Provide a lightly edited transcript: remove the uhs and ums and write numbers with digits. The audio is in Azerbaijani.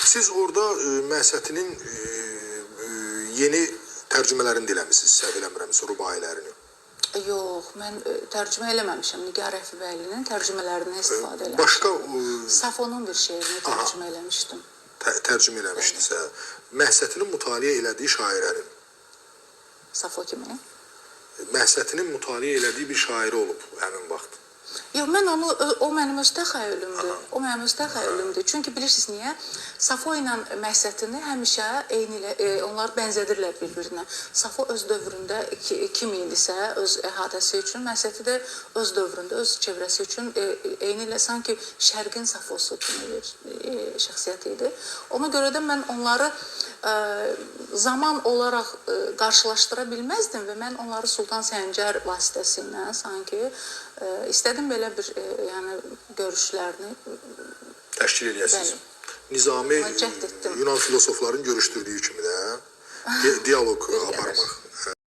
Siz orada Məhsətinin yeni tərcümələrini diləmişsiniz, səhv eləmirəmsə, rubailərini. Yox, mən tərcümə eləməmişəm. Nigar Rəfibəylinin tərcümələrindən istifadə eləmişəm. Başqa... Safonun bir şeirini tərcümə eləmişdim. Tərcümə eləmişdinizsə, Məhsətinin mütaliə elədiyi şairənin. Safo kimi? Məhsətinin mütaliə elədiyi bir şairi olub həmin vaxt. Yox, mən onu, o mənim öz təxəyyülümdür. O mənim öz təxəyyülümdür. Çünki bilirsiniz niyə? Safo ilə Məhsətini həmişə onlar bənzədirlər bir-birinə. Safo öz dövründə kim idisə, öz əhatəsi üçün, Məhsəti də öz dövründə, öz çevrəsi üçün eyni ilə sanki şərqin Safosu kimi bir şəxsiyyət idi. Ona görə də mən onları zaman olaraq qarşılaşdıra bilməzdim və mən onları Sultan Səncər vasitəsilə sanki istədim belə bir görüşlərini təşkil edəsiniz. Nizami Yunan filosofların görüşdürdüyü kimi də diyaloq aparmaq.